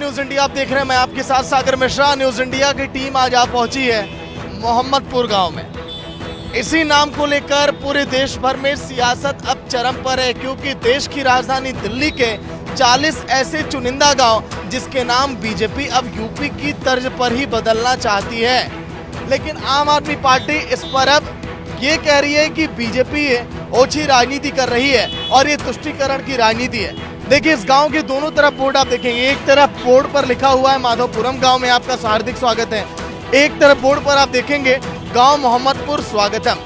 News India आप देख रहे हैं, मैं आपके साथ सागर मिश्रा। न्यूज इंडिया की टीम आज आ पहुंची है मोहम्मदपुर गांव में। इसी नाम को लेकर पूरे देश भर में सियासत अब चरम पर है, क्योंकि देश की राजधानी दिल्ली के 40 ऐसे चुनिंदा गांव जिसके नाम बीजेपी अब यूपी की तर्ज पर ही बदलना चाहती है। लेकिन आम आदमी पार्टी इस पर अब ये कह रही है कि बीजेपी ओछी राजनीति कर रही है और ये तुष्टीकरण की राजनीति है। देखिए, इस गांव के दोनों तरफ बोर्ड आप देखेंगे। एक तरफ बोर्ड पर लिखा हुआ है माधोपुरम गांव में आपका हार्दिक स्वागत है। एक तरफ बोर्ड पर आप देखेंगे गांव मोहम्मदपुर स्वागतम।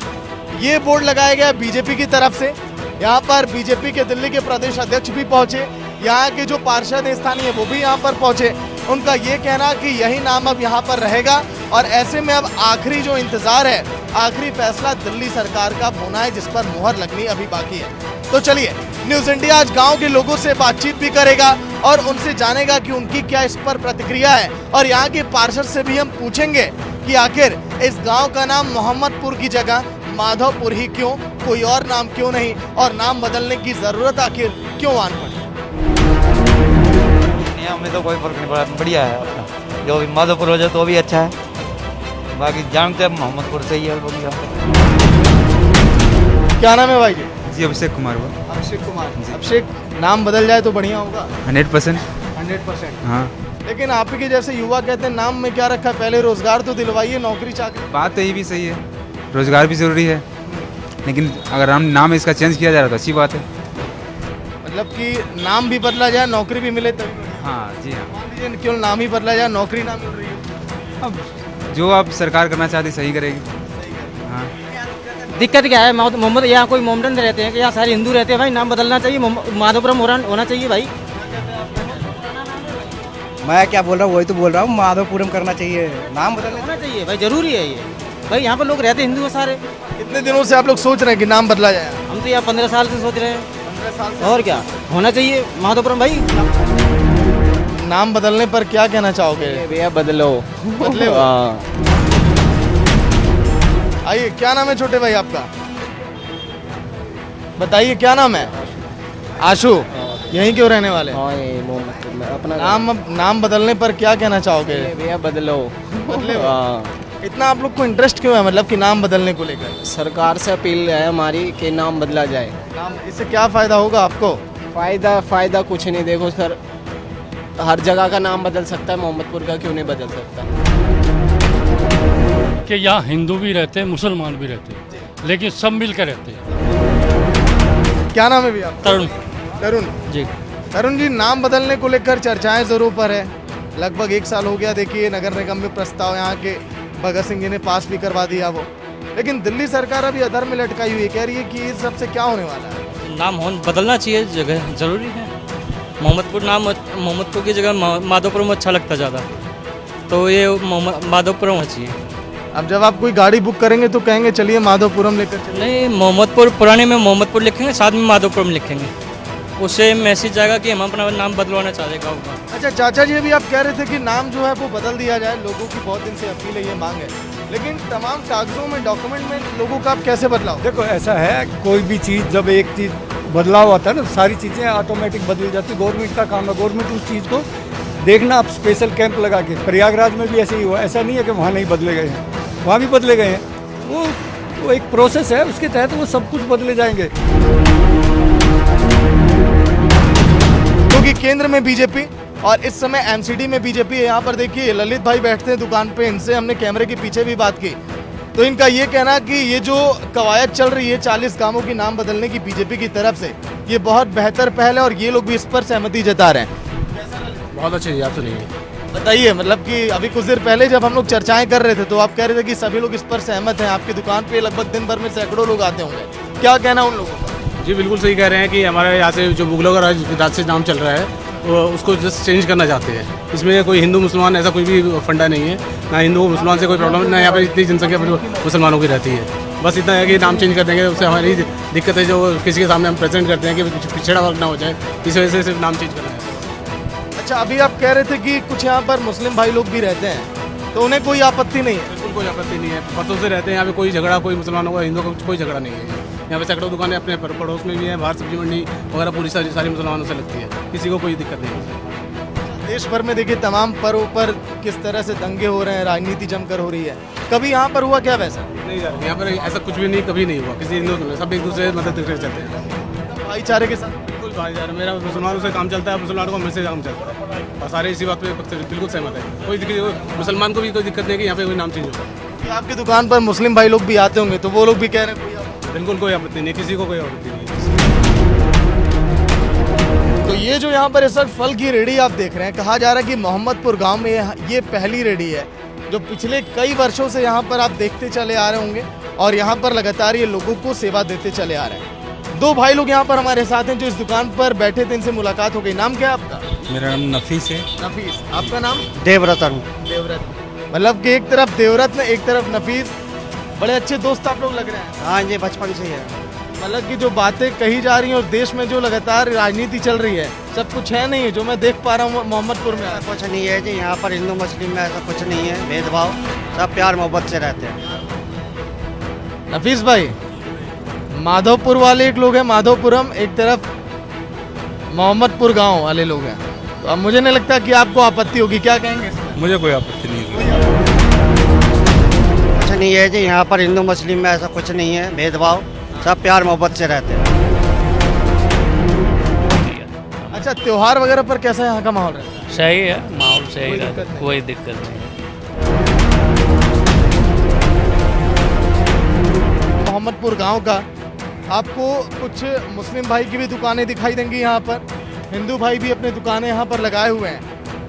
ये बोर्ड लगाया गया बीजेपी की तरफ से। यहाँ पर बीजेपी के दिल्ली के प्रदेश अध्यक्ष भी पहुंचे, यहाँ के जो पार्षद स्थानीय वो भी यहाँ पर पहुंचे। उनका ये कहना कि यही नाम अब यहाँ पर रहेगा और ऐसे में अब आखिरी जो इंतजार है, आखिरी फैसला दिल्ली सरकार का होना है, जिस पर मुहर लगनी अभी बाकी है। तो चलिए, न्यूज इंडिया आज गांव के लोगों से बातचीत भी करेगा और उनसे जानेगा कि उनकी क्या इस पर प्रतिक्रिया है। और यहाँ के पार्षद से भी हम पूछेंगे कि आखिर इस गांव का नाम मोहम्मदपुर की जगह माधोपुर ही क्यों, कोई और नाम क्यों नहीं, और नाम बदलने की जरूरत आखिर क्यों आन पड़ी। हमें तो कोई फर्क नहीं पड़ा, बढ़िया है अपना। जो भी माधोपुर हो जाए तो भी अच्छा है, बाकी जानते हैं मोहम्मदपुर से ही है। क्या नाम है भाई जी? अभिषेक कुमार। हुआ अभिषेक कुमार। अभिषेक, नाम बदल जाए तो बढ़िया होगा। 100%। 100%। हाँ, लेकिन आप के जैसे युवा कहते हैं नाम में क्या रखा है, पहले रोजगार तो दिलवाइए, नौकरी चाकरी। बात तो ये भी सही है, रोजगार भी जरूरी है, लेकिन अगर हम नाम इसका चेंज किया जा रहा तो अच्छी बात है। मतलब कि नाम भी बदला जाए, नौकरी भी मिले तभी। हाँ जी हाँ। मान लीजिए क्यों नाम ही बदला जाए, नौकरी ना मिल रही हो। अब जो आप सरकार करना चाहती सही करेगी। हाँ, दिक्कत क्या है? मोहम्मद, यहाँ कोई मोहम्मदन रहते हैं कि यहाँ सारे हिंदू रहते हैं भाई, नाम बदलना चाहिए, माधोपुरम होना चाहिए भाई। मैं क्या बोल रहा हूँ वही तो बोल रहा हूँ, माधोपुरम करना चाहिए, नाम बदलना होना चाहिए भाई, जरूरी है ये भाई। यहाँ पर लोग रहते हैं, हिंदू है सारे। कितने दिनों से आप लोग सोच रहे हैं कि नाम बदला जाए? हम तो यहाँ 15 साल से सोच रहे हैं। 15 साल से। और क्या होना चाहिए माधोपुरम भाई। नाम बदलने पर क्या कहना चाहोगे? भैया बदलो, बदले हो? आइए, क्या नाम है छोटे भाई आपका? बताइए क्या नाम है? आशु। यहीं क्यों रहने वाले? अपना नाम बदलने पर क्या कहना चाहोगे? भैया बदलो, बदले हो? इतना आप लोग को इंटरेस्ट क्यों है, मतलब कि नाम बदलने को लेकर? सरकार से अपील है हमारी कि नाम बदला जाए। नाम, इससे क्या फायदा होगा आपको? फायदा कुछ नहीं। देखो सर, हर जगह का नाम बदल सकता है, मोहम्मदपुर का क्यों नहीं बदल सकता? कि यहाँ हिंदू भी रहते हैं, मुसलमान भी रहते हैं, लेकिन सब मिलकर रहते हैं। क्या नाम है भैया? तरुण तरुण जी। तरुण जी, नाम बदलने को लेकर चर्चाएं जरूर पर है। लगभग 1 साल हो गया। देखिए, नगर निगम में प्रस्ताव यहाँ के भगत सिंह जी ने पास भी करवा दिया वो, लेकिन दिल्ली सरकार अभी अधर में लटकाई हुई है। कह रही है कि इस सबसे क्या होने वाला है? नाम बदलना चाहिए, जगह जरूरी है। मोहम्मदपुर की जगह माधोपुरम अच्छा लगता ज़्यादा, तो ये माधोपुरम होना चाहिए। अब जब आप कोई गाड़ी बुक करेंगे तो कहेंगे चलिए माधोपुरम लेकर चलिए। नहीं, मोहम्मदपुर पुराने में मोहम्मदपुर लिखेंगे, साथ में माधोपुरम लिखेंगे, उससे मैसेज जाएगा कि हम अपना नाम बदलवाना चाहते गाँव का। अच्छा चाचा जी, अभी आप कह रहे थे कि नाम जो है वो बदल दिया जाए, लोगों की बहुत दिन से अपील है, ये मांग है, लेकिन तमाम कागजों में, डॉक्यूमेंट में लोगों का आप कैसे बदलाव? देखो, ऐसा है, कोई भी चीज़ जब एक चीज़ बदलाव होता है ना, सारी चीज़ें ऑटोमेटिक बदल जाती है। गवर्नमेंट का काम है, गवर्नमेंट उस चीज़ को देखना। आप स्पेशल कैंप लगा के, प्रयागराज में भी ऐसे ही हुआ। ऐसा नहीं है कि वहाँ नहीं बदले गए हैं, वहाँ भी बदले गए हैं। वो एक प्रोसेस है, उसके तहत वो सब कुछ बदले जाएंगे। क्योंकि केंद्र में बीजेपी और इस समय एमसीडी में बीजेपी है। यहाँ पर देखिए, ललित भाई बैठते हैं दुकान पे, इनसे हमने कैमरे के पीछे भी बात की, तो इनका ये कहना कि ये जो कवायद चल रही है 40 गांवों की नाम बदलने की बीजेपी की तरफ से, ये बहुत बेहतर पहल है और ये लोग भी इस पर सहमति जता रहे हैं। बहुत अच्छी आप सुनिए। बताइए, मतलब कि अभी कुछ देर पहले जब हम लोग चर्चाएं कर रहे थे तो आप कह रहे थे कि सभी लोग इस पर सहमत हैं। आपकी दुकान पे लगभग दिन भर में सैकड़ों लोग आते होंगे, क्या कहना उन लोगों का? जी बिल्कुल सही कह रहे हैं कि हमारे यहाँ से जो मुगलों का राज से नाम चल रहा है, वो उसको जस्ट चेंज करना चाहते हैं। इसमें कोई हिंदू मुसलमान ऐसा कोई भी फंडा नहीं है, ना हिंदू मुसलमान से कोई प्रॉब्लम, ना यहाँ पर इतनी जनसंख्या मुसलमानों की रहती है। बस इतना है कि नाम चेंज कर देंगे, उससे हमारी दिक्कत है जो किसी के सामने हम प्रेजेंट करते हैं कि पिछड़ा वर्ग ना हो जाए, इस वजह से सिर्फ नाम चेंज करना है। अच्छा, अभी आप कह रहे थे कि कुछ यहाँ पर मुस्लिम भाई लोग भी रहते हैं, तो उन्हें कोई आपत्ति नहीं है? बिल्कुल कोई आपत्ति नहीं है, परसों से रहते हैं यहाँ पे, कोई झगड़ा, कोई मुसलमानों का हिंदुओं का कोई झगड़ा नहीं है। यहाँ पे सैकड़ों दुकानें अपने पड़ोस में भी हैं, बाहर सब्जी मंडी वगैरह पूरी सारी मुसलमानों से लगती है, किसी को कोई दिक्कत नहीं है। देश भर में देखिए तमाम पर्वों पर किस तरह से दंगे हो रहे हैं, राजनीति जमकर हो रही है, कभी यहाँ पर हुआ क्या वैसा? नहीं यार, यहाँ पर ऐसा कुछ भी नहीं, कभी नहीं हुआ किसी हिंदू में, सब एक दूसरे से मदद करके चलते हैं भाईचारे के साथ। बिल्कुल भाईचारा, मेरा मुसलमानों से काम चलता है, मुसलमानों को मेरे से काम चलता है और सारे इसी बात पे बिल्कुल सहमत है। कोई दिक्कत, मुसलमान को भी कोई दिक्कत नहीं है कि यहाँ पे कोई नाम चेंज होगा। कि आपकी दुकान पर मुस्लिम भाई लोग भी आते होंगे तो वो लोग भी कह रहे हैं कोई आपत्ति? बिल्कुल कोई आपत्ति नहीं, किसी को कोई आपत्ति नहीं है। तो ये जो यहाँ पर इस वक्त फल की रेडी आप देख रहे हैं, कहा जा रहा है कि मोहम्मदपुर गांव में ये पहली रेडी है जो पिछले कई वर्षों से यहाँ पर आप देखते चले आ रहे होंगे और यहाँ पर लगातार ये लोगों को सेवा देते चले आ रहे हैं। दो भाई लोग यहाँ पर हमारे साथ हैं जो इस दुकान पर बैठे थे, इनसे मुलाकात हो गई। नाम क्या है आपका? मेरा नाम नफीस है। नफीस। आपका नाम? देवरतन। देवरत्न। मतलब कि एक तरफ देवरत्न एक तरफ नफीस, बड़े अच्छे दोस्त आप लोग लग रहे हैं। हाँ जी, बचपन से ही है। मतलब कि जो बातें कही जा रही हैं और देश में जो लगातार राजनीति चल रही है, सब कुछ है नहीं है जो मैं देख पा रहा हूँ मोहम्मदपुर में। कुछ नहीं है जी, यहाँ पर हिंदू मुस्लिम में ऐसा कुछ नहीं है भेदभाव, सब प्यार मोहब्बत से रहते हैं। नफीस भाई, माधवपुर वाले एक लोग हैं माधवपुरम, एक तरफ मोहम्मदपुर गांव वाले लोग हैं, तो अब मुझे नहीं लगता कि आपको आपत्ति होगी, क्या कहेंगे? मुझे कोई आपत्ति नहीं है। कुछ नहीं है जी, यहाँ पर हिंदू मुस्लिम में ऐसा कुछ नहीं है भेदभाव, सब प्यार मोहब्बत से रहते हैं। अच्छा, त्योहार वगैरह पर कैसा यहाँ का माहौल रहता है? सही है, माहौल सही कोई रहता दिक्कत है, नहीं। कोई दिक्कत नहीं। मोहम्मदपुर गांव का आपको कुछ मुस्लिम भाई की भी दुकानें दिखाई देंगी यहाँ पर, हिंदू भाई भी अपने दुकानें यहाँ पर लगाए हुए हैं।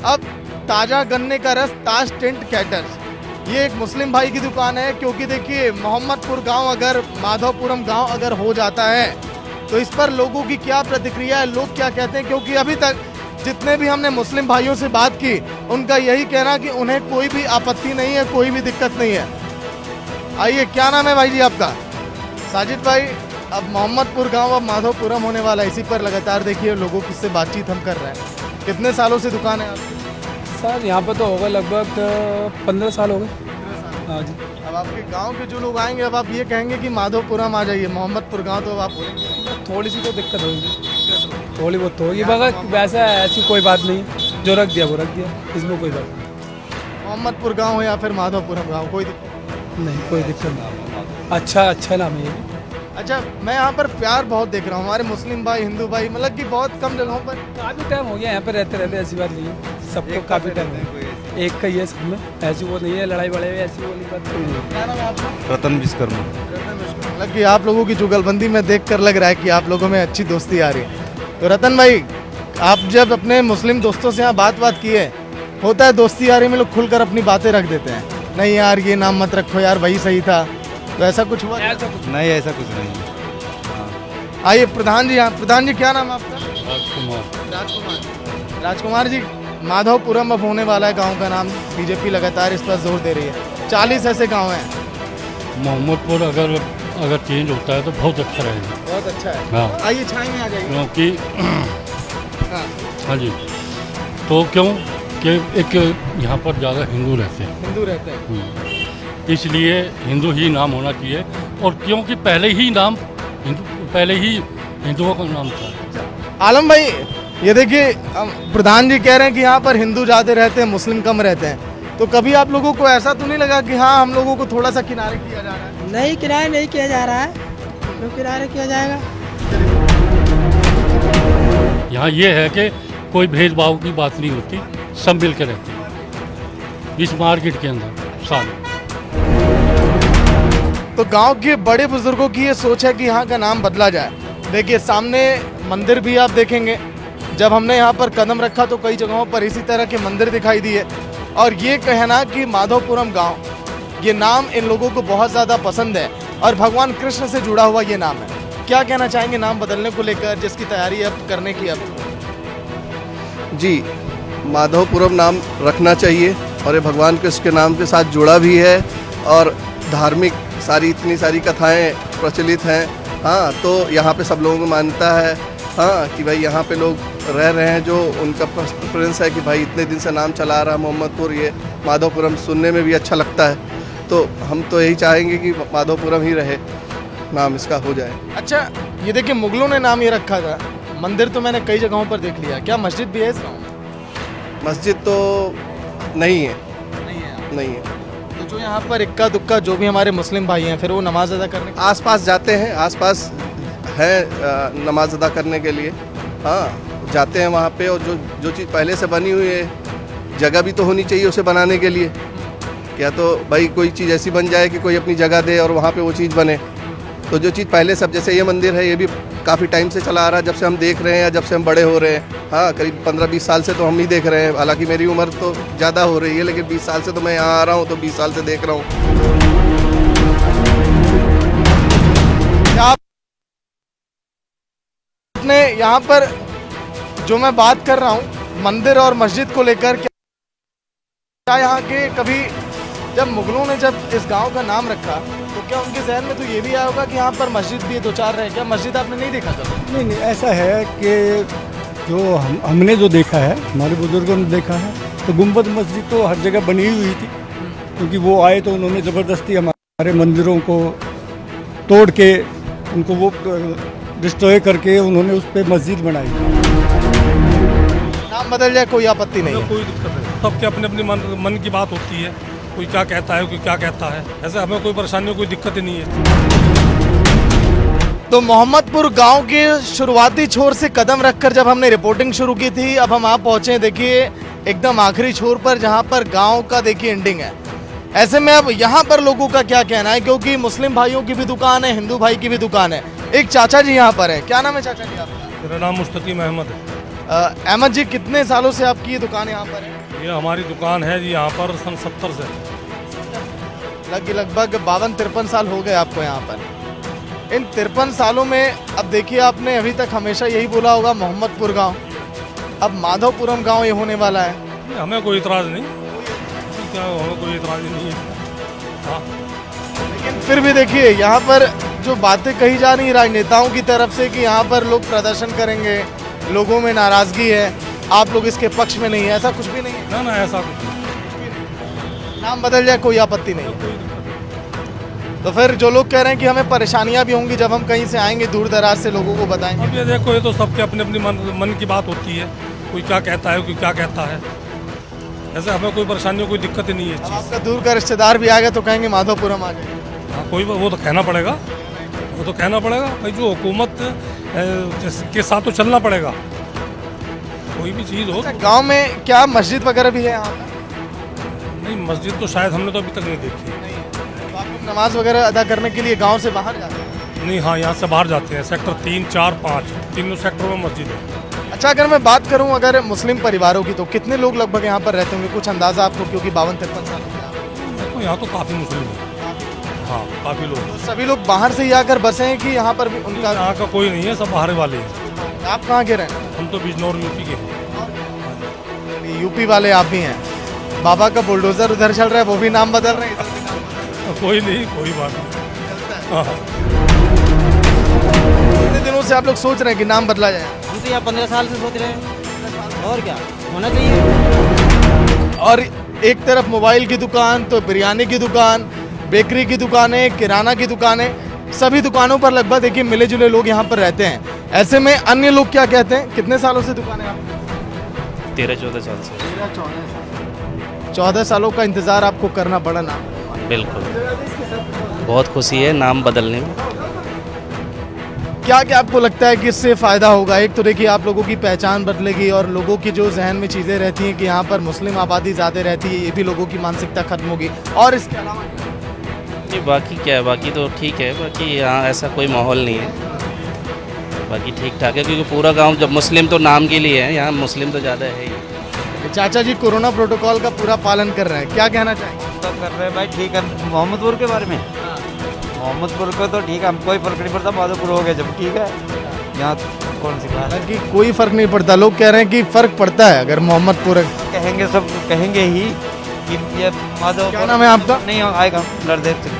अब ताज़ा गन्ने का रस ताज टेंट कैटर्स, ये एक मुस्लिम भाई की दुकान है, क्योंकि देखिए मोहम्मदपुर गांव अगर माधवपुरम गांव अगर हो जाता है तो इस पर लोगों की क्या प्रतिक्रिया है, लोग क्या कहते हैं, क्योंकि अभी तक जितने भी हमने मुस्लिम भाइयों से बात की उनका यही कहना कि उन्हें कोई भी आपत्ति नहीं है, कोई भी दिक्कत नहीं है। आइए, क्या नाम है भाई जी आपका? साजिद भाई, अब मोहम्मदपुर गांव अब माधवपुरम होने वाला है, इसी पर लगातार देखिए लोगों की से बातचीत हम कर रहे हैं। कितने सालों से दुकान है आपकी? सर यहाँ पर तो होगा लगभग 15 साल हो गए। हाँ जी। अब आपके गांव के जो लोग आएंगे, अब आप ये कहेंगे कि माधवपुरम आ जाइए, मोहम्मदपुर गांव तो अब आप बोलेंगे थोड़ी सी तो दिक्कत होगी, थोड़ी बहुत तो होगी, मगर वैसा ऐसी कोई बात नहीं, जो रख दिया वो रख दिया, इसमें कोई बात नहीं। मोहम्मदपुर गांव या फिर माधवपुरम गांव, कोई दिक्कत नहीं, कोई दिक्कत नहीं। अच्छा नाम है ये भी। अच्छा, मैं यहाँ पर प्यार बहुत देख रहा हूँ, हमारे मुस्लिम भाई हिंदू भाई, मतलब कि बहुत कम जगहों पर। काफ़ी टाइम हो गया यहाँ पे रहते ऐसी बात नहीं है, सबको काफ़ी टाइम हो गया, एक का ही है सब में, ऐसी वो नहीं है, लड़ाई बड़े हुए ऐसी वाली बात कोई नहीं। क्या नाम है आपका? रतन विश्वकर्मा। मतलब कि आप लोगों की जुगलबंदी में देखकर लग रहा है कि आप लोगों में अच्छी दोस्ती आ रही है। तो रतन भाई, आप जब अपने मुस्लिम दोस्तों से यहाँ बात किए, होता है दोस्ती यारी में लोग खुलकर अपनी बातें रख देते हैं, नहीं यार ये नाम मत रखो यार, वही सही था, तो ऐसा कुछ हुआ? ऐसा कुछ नहीं, ऐसा कुछ नहीं। आइए प्रधान जी, यहाँ प्रधान जी क्या नाम है आपका? राजकुमार। राजकुमार। राजकुमार जी, माधवपुरम अब होने वाला है गांव का नाम, बीजेपी लगातार इस पर जोर दे रही है, 40 ऐसे गांव हैं। मोहम्मदपुर अगर चेंज होता है तो बहुत अच्छा रहेगा। बहुत अच्छा है। हाँ, आइए छाई में आ जाइए। क्योंकि हाँ, हाँ जी, तो क्यों कि एक यहाँ पर ज़्यादा हिंदू रहते हैं, हिंदू रहते हैं। इसलिए हिंदू ही नाम होना चाहिए, और क्योंकि पहले ही हिंदुओं का नाम था। आलम भाई, ये देखिए प्रधान जी कह रहे हैं कि यहाँ पर हिंदू ज़्यादा रहते हैं, मुस्लिम कम रहते हैं, तो कभी आप लोगों को ऐसा तो नहीं लगा कि हाँ हम लोगों को थोड़ा सा किनारे किया जा रहा है? नहीं, किराया नहीं किया जा रहा है, क्यों किराया किया जाएगा? यहाँ ये है कि कोई भेदभाव की बात नहीं होती, सब मिल के रहते हैं इस मार्केट के अंदर सारे। तो गांव के बड़े बुजुर्गों की ये सोच है कि यहाँ का नाम बदला जाए। देखिए सामने मंदिर भी आप देखेंगे, जब हमने यहाँ पर कदम रखा तो कई जगहों पर इसी तरह के मंदिर दिखाई दिए, और ये कहना कि माधवपुरम गांव, ये नाम इन लोगों को बहुत ज़्यादा पसंद है और भगवान कृष्ण से जुड़ा हुआ ये नाम है। क्या कहना चाहेंगे नाम बदलने को लेकर, जिसकी तैयारी अब करने की? अब जी, माधवपुरम नाम रखना चाहिए, और ये भगवान कृष्ण के नाम के साथ जुड़ा भी है, और धार्मिक इतनी सारी कथाएं प्रचलित हैं। हाँ, तो यहाँ पे सब लोगों को मान्यता है हाँ कि भाई यहाँ पे लोग रह रहे हैं, जो उनका प्रेफरेंस है कि भाई इतने दिन से नाम चला रहा है मोहम्मदपुर, ये माधवपुरम सुनने में भी अच्छा लगता है, तो हम तो यही चाहेंगे कि माधवपुरम ही रहे, नाम इसका हो जाए। अच्छा, ये देखिए मुगलों ने नाम ये रखा था, मंदिर तो मैंने कई जगहों पर देख लिया, क्या मस्जिद भी है इस गाँव में? मस्जिद तो नहीं है, नहीं है। तो जो यहाँ पर इक्का दुक्का जो भी हमारे मुस्लिम भाई हैं फिर वो नमाज अदा करने आसपास जाते हैं, आसपास है नमाज अदा करने के लिए, हाँ जाते हैं वहाँ पे। और जो चीज़ पहले से बनी हुई है, जगह भी तो होनी चाहिए उसे बनाने के लिए। क्या तो भाई कोई चीज़ ऐसी बन जाए कि कोई अपनी जगह दे और वहाँ पे वो चीज़ बने। तो जो चीज़ पहले सब, जैसे ये मंदिर है, ये भी काफ़ी टाइम से चला आ रहा है, जब से हम देख रहे हैं या जब से हम बड़े हो रहे हैं। हाँ, करीब 15-20 साल से तो हम ही देख रहे हैं। हालांकि मेरी उम्र तो ज़्यादा हो रही है, लेकिन 20 साल से तो मैं यहाँ आ रहा हूँ, तो 20 साल से देख रहा हूँ। आपने यहाँ पर जो मैं बात कर रहा हूँ मंदिर और मस्जिद को लेकर, क्या यहाँ के कभी जब मुगलों ने जब इस गांव का नाम रखा तो क्या उनके जहन में तो ये भी आया होगा कि यहाँ पर मस्जिद भी दो चार रहे? क्या मस्जिद आपने नहीं देखा था? नहीं नहीं, ऐसा है कि जो हमने जो देखा है, हमारे बुजुर्गों ने देखा है, तो गुम्बद मस्जिद तो हर जगह बनी हुई थी, क्योंकि वो आए तो उन्होंने ज़बरदस्ती हमारे मंदिरों को तोड़ के उनको वो डिस्ट्रॉय करके उन्होंने उस पर मस्जिद बनाई। नाम बदल जाए कोई आपत्ति नहीं है? कोई दिक्कत नहीं, सबके अपने अपने मन की बात होती है। कोई क्या कहता है, कोई क्या कहता है, ऐसे हमें कोई परेशानी, कोई दिक्कत नहीं है। तो मोहम्मदपुर गांव के शुरुआती छोर से कदम रखकर जब हमने रिपोर्टिंग शुरू की थी, अब हम आप पहुंचे देखिए एकदम आखिरी छोर पर, जहां पर गांव का देखिए एंडिंग है। ऐसे में अब यहां पर लोगों का क्या कहना है, क्योंकि मुस्लिम भाइयों की भी दुकान है, हिंदू भाई की भी दुकान है। एक चाचा जी यहाँ पर है, क्या नाम है चाचा जी आपका? मेरा नाम मुस्तकीम अहमद है। अहमद जी, कितने सालों से आपकी ये दुकान यहाँ पर है? ये हमारी दुकान है जी यहाँ पर सन 70 से। लगभग 52-53 साल हो गए आपको यहाँ पर। इन 53 सालों में अब देखिए, आपने अभी तक हमेशा यही बोला होगा मोहम्मदपुर गांव, अब माधवपुरम गांव ये होने वाला है। हमें कोई इतराज़ नहीं, क्या हमें कोई इतराज़ नहीं है। हाँ, लेकिन फिर भी देखिए यहाँ पर जो बातें कही जा रही राजनेताओं की तरफ से कि यहाँ पर लोग प्रदर्शन करेंगे, लोगों में नाराजगी है, आप लोग इसके पक्ष में नहीं है, ऐसा कुछ भी नहीं है? ना ना, ऐसा कुछ नहीं। नाम बदल जाए कोई आपत्ति नहीं है? तो फिर जो लोग कह रहे हैं कि हमें परेशानियां भी होंगी जब हम कहीं से आएंगे दूर दराज से, लोगों को बताएंगे। अब ये देखो, ये तो सबके अपने अपने मन की बात होती है। कोई क्या कहता है, कोई क्या कहता है, ऐसे हमें कोई परेशानी, कोई दिक्कत नहीं है। आपका दूर का रिश्तेदार भी आएगा तो कहेंगे माधवपुरम आ जाए? हाँ, कोई वो तो कहना पड़ेगा, वो तो कहना पड़ेगा भाई, जो हुकूमत के साथ तो चलना पड़ेगा, कोई भी चीज़ हो। गांव में क्या मस्जिद वगैरह भी है यहाँ पर? नहीं, मस्जिद तो शायद हमने तो अभी तक नहीं देखी। तो आप लोग नमाज वगैरह अदा करने के लिए गांव से बाहर जाते हैं? नहीं, हाँ, यहाँ से बाहर जाते हैं। सेक्टर 3, 4, 5 तीनों सेक्टरों में मस्जिद है। अच्छा, अगर मैं बात करूं अगर मुस्लिम परिवारों की, तो कितने लोग लगभग यहाँ पर रहते होंगे, कुछ अंदाजा आपको? क्योंकि 52-53 साल देखो, यहाँ तो काफ़ी मुस्लिम है। हाँ, काफ़ी लोग। तो सभी लोग बाहर से ही आकर बसे हैं कि यहाँ पर भी उनका? यहाँ का कोई नहीं है, सब बाहर वाले हैं। आप कहाँ के रहे? हम तो बिजनौर यूपी के हैं। यूपी वाले आप भी हैं? बाबा का बुलडोजर उधर चल रहा है, वो भी नाम बदल रहे हैं? कोई नहीं, कोई बात नहीं। हाँ, कितने दिनों से आप लोग सोच रहे हैं कि नाम बदला जाए? हम तो यहाँ 15 साल से सोच रहे हैं, और क्या होना चाहिए। और एक तरफ मोबाइल की दुकान, तो बिरयानी की दुकान, बेकरी की दुकानें, किराना की दुकानें, सभी दुकानों पर लगभग देखिए मिले जुले लोग यहाँ पर रहते हैं। ऐसे में अन्य लोग क्या कहते हैं? कितने सालों से दुकान है आपकी? 13-14 साल से। 14 सालों का इंतजार आपको करना पड़ा ना? बिल्कुल, बहुत खुशी है नाम बदलने में। क्या क्या आपको लगता है कि इससे फ़ायदा होगा? एक तो देखिए आप लोगों की पहचान बदलेगी और लोगों की जो जहन में चीज़ें रहती हैं कि यहाँ पर मुस्लिम आबादी ज़्यादा रहती है, ये भी लोगों की मानसिकता खत्म होगी। और इसके अलावा ये बाकी क्या है, बाकी तो ठीक है, बाकी यहाँ ऐसा कोई माहौल नहीं है, बाकी ठीक ठाक है, क्योंकि पूरा गांव जब मुस्लिम तो नाम के लिए है, यहाँ मुस्लिम तो ज़्यादा है ही। चाचा जी कोरोना प्रोटोकॉल का पूरा पालन कर रहे हैं, क्या कहना चाहेंगे? तो कर रहे हैं भाई, ठीक है। मोहम्मदपुर के बारे में, मोहम्मदपुर को तो ठीक है, हम कोई फर्क नहीं पड़ता, माधोपुर हो गया जब ठीक है, यहाँ कौन सी बात है कि कोई फर्क नहीं पड़ता? लोग कह रहे हैं कि फर्क पड़ता है अगर मोहम्मदपुर कहेंगे, सब कहेंगे ही कि ये माधव। क्या नाम है आपका? नहीं आएगा, नरदेव सिंह।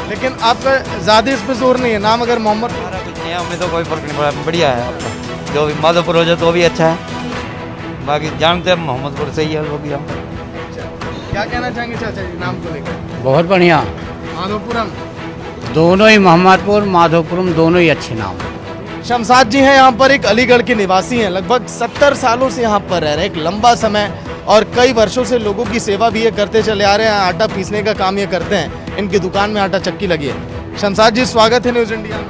लेकिन आपका ज़्यादा इस पर जोर नहीं है, नाम अगर मोहम्मद? हमारा कुछ नहीं है, हमें तो कोई फर्क नहीं पड़ा, बढ़िया है आपका। जो भी माधोपुर हो जाए तो भी अच्छा है, बाकी जानते हैं मोहम्मदपुर से ही है लोग यहाँ। क्या कहना चाहेंगे चाचा जी नाम को लेकर? बहुत बढ़िया, माधोपुरम दोनों ही, मोहम्मदपुर माधोपुरम दोनों ही अच्छे नाम। शमशाद जी हैं यहाँ पर, एक अलीगढ़ के निवासी हैं, लगभग 70 सालों से यहाँ पर रह रहे हैं, एक लंबा समय और कई वर्षों से लोगों की सेवा भी ये करते चले आ रहे हैं। आटा पीसने का काम ये करते हैं, इनकी दुकान में आटा चक्की लगी है। शमशाद जी, स्वागत है न्यूज़ इंडिया में।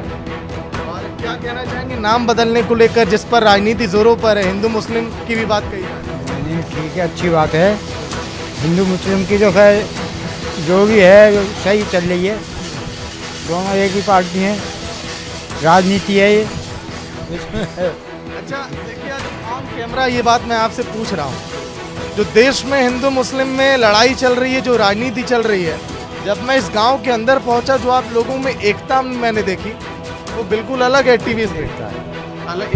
और क्या कहना चाहेंगे नाम बदलने को लेकर, जिस पर राजनीति जोरों पर है, हिंदू मुस्लिम की भी बात कही है? ठीक है, अच्छी बात है। हिंदू मुस्लिम की जो है जो भी है जो सही चल रही है, दोनों एक ही पार्टी हैं, राजनीति है ये। अच्छा देखिए, आज ऑन कैमरा ये बात मैं आपसे पूछ रहा हूँ, जो देश में हिंदू मुस्लिम में लड़ाई चल रही है, जो राजनीति चल रही है, जब मैं इस गांव के अंदर पहुंचा, जो आप लोगों में एकता मैंने देखी वो बिल्कुल अलग है टीवी से।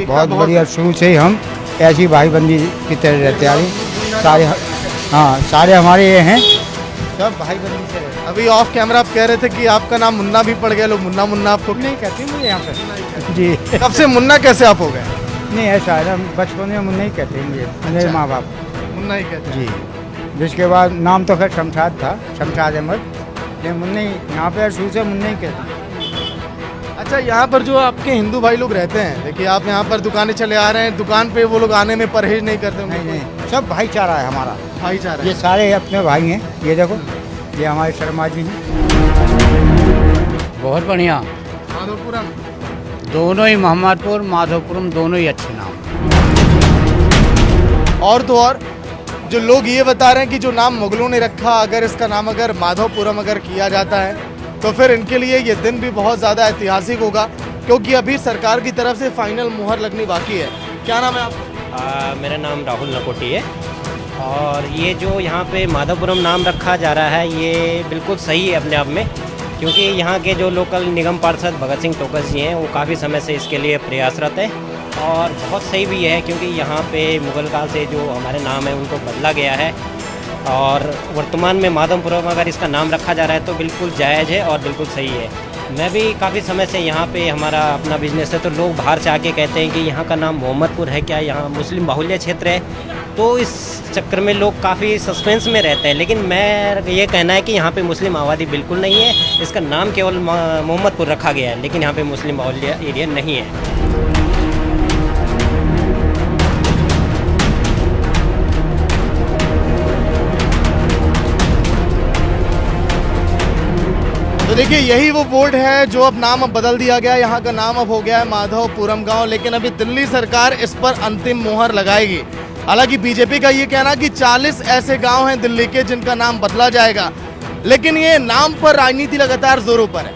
बहुत बढ़िया, शुरू से ही हम ऐसी भाईबंदी की तरह रहते आ रहे सारे। हाँ, सारे हमारे ये हैं, सब भाईबंदी से रहते। अभी ऑफ कैमरा आप कह रहे थे कि आपका नाम मुन्ना भी पड़ गया, लोग मुन्ना मुन्ना आपको नहीं कहते मुझे यहाँ पर जी। कब से मुन्ना कैसे आप हो गए? नहीं, ऐसा है, हम बचपन में मुन्ना ही कहते हैं मुझे, मेरे माँ बाप मुन्ना ही कहते जी। जिसके बाद नाम तो खैर शमशाद था, शमशाद अहमद, लेकिन मुन्ना ही यहाँ पे शुरू से मुन्ना ही कहते हैं। अच्छा, यहाँ पर जो आपके हिंदू भाई लोग रहते हैं, देखिए आप यहाँ पर दुकानें चले आ रहे हैं, दुकान पे वो लोग आने में परहेज नहीं करते होंगे? नहीं, सब भाईचारा है हमारा, भाईचारा। ये सारे अपने भाई हैं। ये देखो, ये हमारे शर्मा जी हैं। बहुत बढ़िया। माधोपुरम दोनों ही, मोहम्मदपुर माधोपुरम दोनों ही अच्छे नाम। और तो और जो लोग ये बता रहे हैं कि जो नाम मुगलों ने रखा, अगर इसका नाम अगर माधोपुरम अगर किया जाता है तो फिर इनके लिए ये दिन भी बहुत ज़्यादा ऐतिहासिक होगा, क्योंकि अभी सरकार की तरफ से फाइनल मुहर लगनी बाकी है। क्या नाम है आपका? मेरा नाम राहुल नकोटी है, और ये जो यहाँ पे माधोपुरम नाम रखा जा रहा है ये बिल्कुल सही है अपने आप में, क्योंकि यहाँ के जो लोकल निगम पार्षद भगत सिंह टोकस जी हैं वो काफ़ी समय से इसके लिए प्रयासरत है, और बहुत सही भी है, क्योंकि यहाँ पे मुगल काल से जो हमारे नाम है उनको बदला गया है, और वर्तमान में माधोपुरम अगर इसका नाम रखा जा रहा है तो बिल्कुल जायज़ है और बिल्कुल सही है। मैं भी काफ़ी समय से यहाँ पे, हमारा अपना बिजनेस है, तो लोग बाहर से आके कहते हैं कि यहाँ का नाम मोहम्मदपुर है, क्या यहाँ मुस्लिम बाहुल्य क्षेत्र है? तो इस चक्कर में लोग काफ़ी सस्पेंस में रहते हैं, लेकिन मैं ये कहना है कि यहाँ पे मुस्लिम आबादी बिल्कुल नहीं है, इसका नाम केवल मोहम्मदपुर रखा गया है, लेकिन यहाँ पे मुस्लिम बाहुल्य एरिया नहीं है। तो देखिए, यही वो बोर्ड है जो अब नाम अब बदल दिया गया है, यहाँ का नाम अब हो गया है माधोपुरम गांव, लेकिन अभी दिल्ली सरकार इस पर अंतिम मुहर लगाएगी। हालांकि बीजेपी का ये कहना कि 40 ऐसे गांव हैं दिल्ली के जिनका नाम बदला जाएगा, लेकिन ये नाम पर राजनीति लगातार जोरों पर है।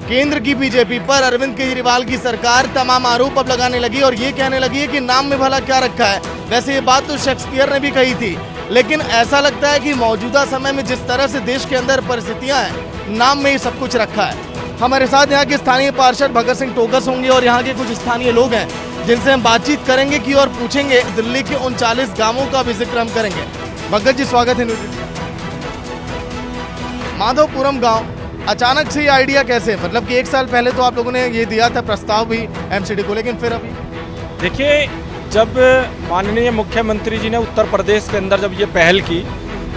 केंद्र की बीजेपी पर अरविंद केजरीवाल की सरकार तमाम आरोप अब लगाने लगी और ये कहने लगी है कि नाम में भला क्या रखा है। वैसे ये बात तो शेक्सपियर ने भी कही थी, लेकिन ऐसा लगता है कि मौजूदा समय में जिस तरह से देश के अंदर परिस्थितियां हैं, नाम में ही सब कुछ रखा है। हमारे साथ यहाँ के स्थानीय पार्षद भगत सिंह टोकस होंगे और यहाँ के कुछ स्थानीय लोग हैं जिनसे हम बातचीत करेंगे कि और पूछेंगे दिल्ली के उन 40 गांवों का भी जिक्र हम करेंगे। भगत जी, स्वागत है। माधोपुरम गांव, अचानक से ये आइडिया कैसे, मतलब कि 1 साल पहले तो आप लोगों ने ये दिया था प्रस्ताव भी एमसीडी को, लेकिन फिर अभी देखिए, जब माननीय मुख्यमंत्री जी ने उत्तर प्रदेश के अंदर जब ये पहल की,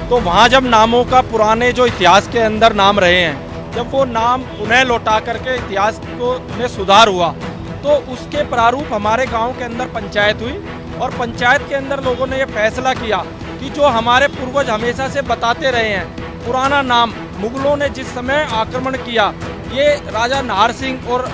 तो वहाँ जब नामों का पुराने जो इतिहास के अंदर नाम रहे हैं, जब वो नाम पुनः लौटा करके इतिहास को में सुधार हुआ, तो उसके प्रारूप हमारे गांव के अंदर पंचायत हुई, और पंचायत के अंदर लोगों ने ये फैसला किया कि जो हमारे पूर्वज हमेशा से बताते रहे हैं, पुराना नाम मुगलों ने जिस समय आक्रमण किया, ये राजा नाहर सिंह और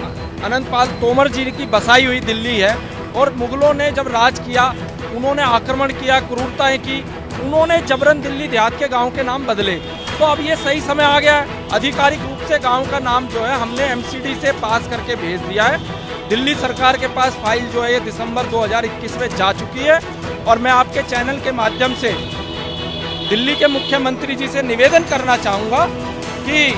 अनंतपाल तोमर जी की बसाई हुई दिल्ली है, और मुगलों ने जब राज किया, उन्होंने आक्रमण किया, क्रूरताएं की, उन्होंने जबरन दिल्ली देहात के गांव के नाम बदले। तो अब ये सही समय आ गया है, आधिकारिक रूप से गांव का नाम जो है हमने एमसीडी से पास करके भेज दिया है। दिल्ली सरकार के पास फाइल जो है ये दिसंबर 2021 में जा चुकी है, और मैं आपके चैनल के माध्यम से दिल्ली के मुख्यमंत्री जी से निवेदन करना चाहूँगा कि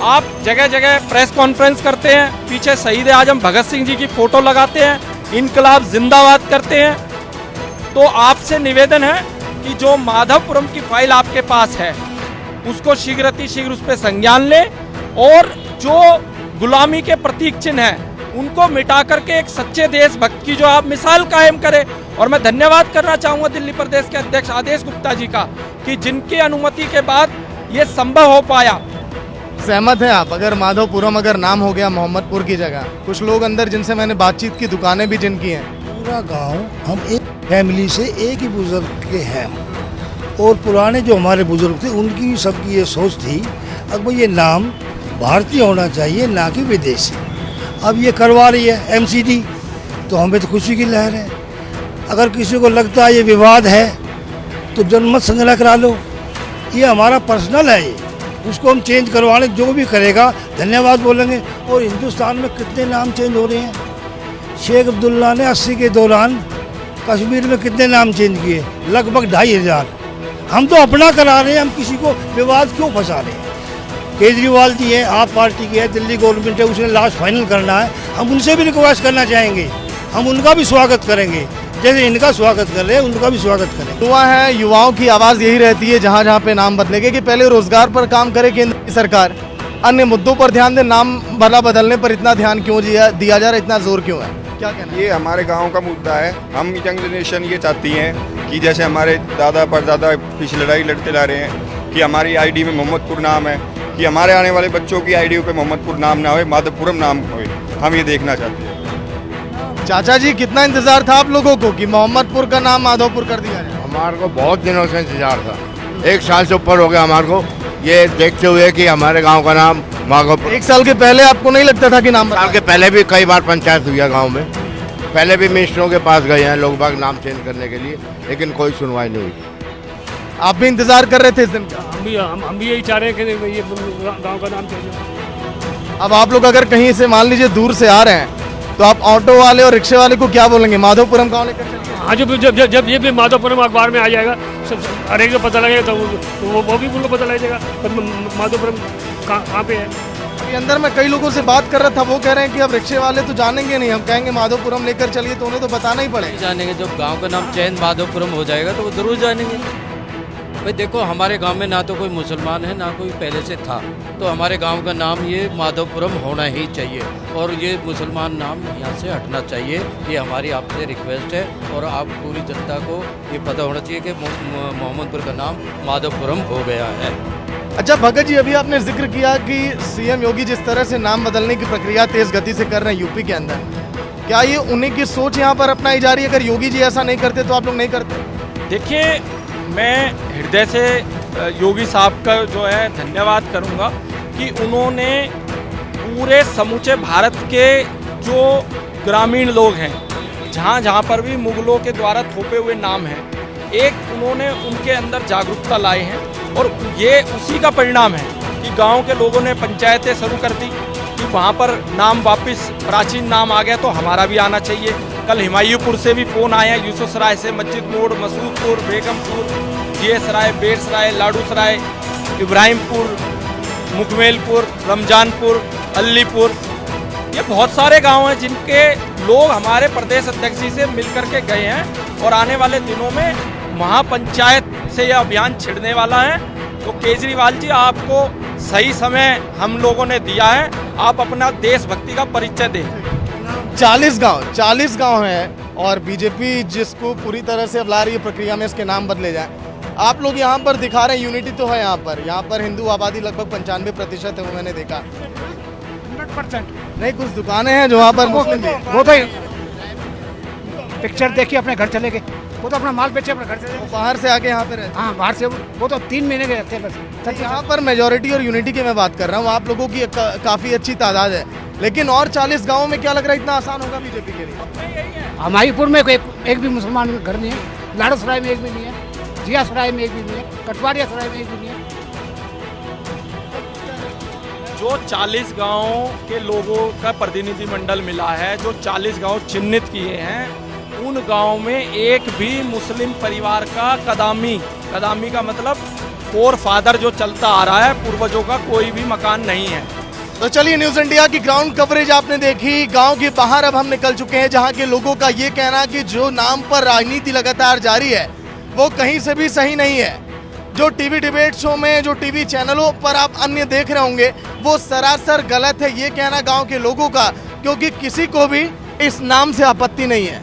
आप जगह जगह प्रेस कॉन्फ्रेंस करते हैं, पीछे शहीद आजम भगत सिंह जी की फ़ोटो लगाते हैं, इनकलाब जिंदाबाद करते हैं, तो आपसे निवेदन है कि जो माधवपुरम की फाइल आपके पास है उसको शीघ्र उस पर संज्ञान लें, और जो गुलामी के प्रतीक चिन्ह हैं उनको मिटा करके एक सच्चे देशभक्त की जो आप मिसाल कायम करें। और मैं धन्यवाद करना चाहूँगा दिल्ली प्रदेश के अध्यक्ष आदेश गुप्ता जी का, कि जिनकी अनुमति के बाद ये संभव हो पाया। सहमत हैं आप? अगर माधोपुरम अगर नाम हो गया मोहम्मदपुर की जगह, कुछ लोग अंदर जिनसे मैंने बातचीत की, दुकानें भी जिनकी हैं, पूरा गांव हम एक फैमिली से एक ही बुजुर्ग के हैं, और पुराने जो हमारे बुजुर्ग थे उनकी सबकी ये सोच थी अब ये नाम भारतीय होना चाहिए ना कि विदेशी। अब ये करवा रही है एमसीडी, तो हमें तो खुशी की लहर है। अगर किसी को लगता है ये विवाद है तो जनमत संग्रह करा लो, ये हमारा पर्सनल है, ये उसको हम चेंज करवाने जो भी करेगा धन्यवाद बोलेंगे। और हिंदुस्तान में कितने नाम चेंज हो रहे हैं। शेख अब्दुल्ला ने 80 के दौरान कश्मीर में कितने नाम चेंज किए, लगभग 2500। हम तो अपना करा रहे हैं, हम किसी को विवाद क्यों फंसा रहे हैं। केजरीवाल जी है, आप पार्टी की है, दिल्ली गवर्नमेंट है, उसने लास्ट फाइनल करना है, हम उनसे भी रिक्वेस्ट करना चाहेंगे, हम उनका भी स्वागत करेंगे, जैसे इनका स्वागत कर रहे हैं उनका भी स्वागत करें। युवा है, युवाओं की आवाज़ यही रहती है जहाँ जहाँ पे नाम बदलेंगे कि पहले रोजगार पर काम करे केंद्र की सरकार, अन्य मुद्दों पर ध्यान दे, नाम भला बदलने पर इतना ध्यान क्यों दिया जा रहा है, इतना जोर क्यों है, क्या कहना? ये हमारे गांव का मुद्दा है। हम यंग जनरेशन ये चाहती है कि जैसे हमारे दादा परदादा पीछे लड़ाई लड़ते ला रहे हैं कि हमारी आईडी में मोहम्मदपुर नाम है, कि हमारे आने वाले बच्चों की आईडी पे मोहम्मदपुर नाम ना हो, माधोपुरम नाम हो। हम ये देखना चाहते हैं। चाचा जी, कितना इंतजार था आप लोगों को कि मोहम्मदपुर का नाम माधोपुर कर दिया जाए? हमारे को बहुत दिनों से इंतजार था, 1 साल से ऊपर हो गया हमारे को ये देखते हुए कि हमारे गांव का नाम माधोपुर। 1 साल के पहले आपको नहीं लगता था कि नाम? साल के पहले भी कई बार पंचायत हुई है गाँव में, पहले भी मिनिस्टरों के पास गए हैं लोग बाग नाम चेंज करने के लिए, लेकिन कोई सुनवाई नहीं हुई। आप भी इंतजार कर रहे थे इस दिन का? हम भी यही चाह रहे हैं कि ये गांव का नाम चेंज हो। अब आप लोग अगर कहीं से मान लीजिए दूर से आ रहे हैं तो आप ऑटो वाले और रिक्शे वाले को क्या बोलेंगे, माधोपुरम गाँव लेकर चलिए? हाँ, जब ये भी माधोपुरम अखबार में आ जाएगा, सब हर एक को पता लगेगा, तो वो भी उनको पता लग जाएगा माधोपुरम कहाँ पे है। अभी अंदर मैं कई लोगों से बात कर रहा था, वो कह रहे हैं कि अब रिक्शे वाले तो जानेंगे नहीं, हम कहेंगे माधोपुरम लेकर चलिए, तो उन्हें तो बताना ही पड़ेगा। जानेंगे, जब गांव का नाम चेंज माधोपुरम हो जाएगा तो वो जरूर जानेंगे। भाई देखो, हमारे गांव में ना तो कोई मुसलमान है ना कोई पहले से था, तो हमारे गांव का नाम ये माधोपुरम होना ही चाहिए, और ये मुसलमान नाम यहाँ से हटना चाहिए। ये हमारी आपसे रिक्वेस्ट है, और आप पूरी जनता को ये पता होना चाहिए कि मोहम्मदपुर का नाम माधोपुरम हो गया है। अच्छा भगत जी, अभी आपने जिक्र किया कि सीएम योगी जिस तरह से नाम बदलने की प्रक्रिया तेज गति से कर रहे हैं यूपी के अंदर, क्या ये उन्हीं की सोच यहाँ पर अपनाई जा रही है? अगर योगी जी ऐसा नहीं करते तो आप लोग नहीं करते? देखिए, मैं हृदय से योगी साहब का जो है धन्यवाद करूंगा कि उन्होंने पूरे समूचे भारत के जो ग्रामीण लोग हैं, जहाँ जहाँ पर भी मुगलों के द्वारा थोपे हुए नाम हैं, एक उन्होंने उनके अंदर जागरूकता लाई है, और ये उसी का परिणाम है कि गांव के लोगों ने पंचायतें शुरू कर दी कि वहाँ पर नाम वापस प्राचीन नाम आ गया तो हमारा भी आना चाहिए। कल हिमायूपुर से भी फ़ोन आया, यूसुफसराय से, मस्जिद मोड़, मसूदपुर, बेगमपुर, जीएसराय, बेरसराय, लाडूसराय, इब्राहिमपुर, मुकमेलपुर, रमजानपुर, अलीपुर, ये बहुत सारे गांव हैं जिनके लोग हमारे प्रदेश अध्यक्ष जी से मिलकर के गए हैं, और आने वाले दिनों में महापंचायत से यह अभियान छिड़ने वाला है। तो केजरीवाल जी, आपको सही समय हम लोगों ने दिया है, आप अपना देशभक्ति का परिचय दें। 40 गांव हैं, और बीजेपी जिसको पूरी तरह से अब ला रही है प्रक्रिया में इसके नाम बदले जाए। आप लोग यहाँ पर दिखा रहे हैं यूनिटी तो है, यहाँ पर हिंदू आबादी लगभग 95% है, वो मैंने देखा। 100% नहीं, कुछ दुकानें हैं जो वहाँ पर मुस्लिम भी। वो तो पिक्चर देखिए, अपने घर चले गए, वो तो अपना माल बेचे अपने घर चले गए। बाहर से आके यहाँ पे रहते? हाँ, बाहर से, वो तो 3 महीने के रहते हैं बस। यहाँ पर मेजोरिटी और यूनिटी की मैं बात कर रहा हूँ, आप लोगों की काफ़ी अच्छी तादाद है, लेकिन और 40 गाँवों में क्या लग रहा है इतना आसान होगा बीजेपी के लिए? हमारीपुर में एक भी मुसलमान घर नहीं है, लाड़ूसराय में एक भी नहीं है, जियासराय में एक भी नहीं है, कटवारिया सराय में एक भी नहीं है। जो 40 गांव के लोगों का प्रतिनिधिमंडल मिला है, जो 40 गांव चिन्हित किए हैं, उन गांव में एक भी मुस्लिम परिवार का कदामी का मतलब फोर फादर जो चलता आ रहा है, पूर्वजों का कोई भी मकान नहीं है। तो चलिए, न्यूज़ इंडिया की ग्राउंड कवरेज आपने देखी। गांव के बाहर अब हम निकल चुके हैं, जहां के लोगों का ये कहना कि जो नाम पर राजनीति लगातार जारी है वो कहीं से भी सही नहीं है। जो टीवी डिबेट शो में, जो टीवी चैनलों पर आप अन्य देख रहे होंगे, वो सरासर गलत है ये कहना गांव के लोगों का, क्योंकि किसी को भी इस नाम से आपत्ति नहीं है।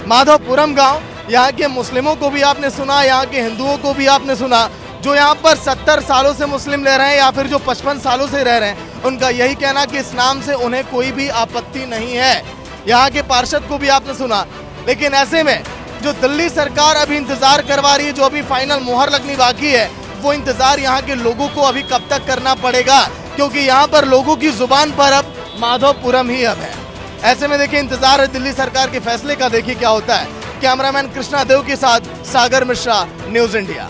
माधोपुरम गांव, यहाँ के मुस्लिमों को भी आपने सुना, यहाँ के हिंदुओं को भी आपने सुना, जो यहाँ पर 70 सालों से मुस्लिम रह रहे हैं या फिर जो 55 सालों से रह रहे हैं, उनका यही कहना कि इस नाम से उन्हें कोई भी आपत्ति नहीं है। यहाँ के पार्षद को भी आपने सुना, लेकिन ऐसे में जो दिल्ली सरकार अभी इंतजार करवा रही है, जो अभी फाइनल मुहर लगनी बाकी है, वो इंतजार यहाँ के लोगों को अभी कब तक करना पड़ेगा, क्योंकि यहाँ पर लोगों की जुबान पर अब माधवपुरम ही अब है। ऐसे में देखिए इंतजार है दिल्ली सरकार के फैसले का, देखिए क्या होता है। कैमरामैन कृष्णा देव के साथ सागर मिश्रा, न्यूज़ इंडिया।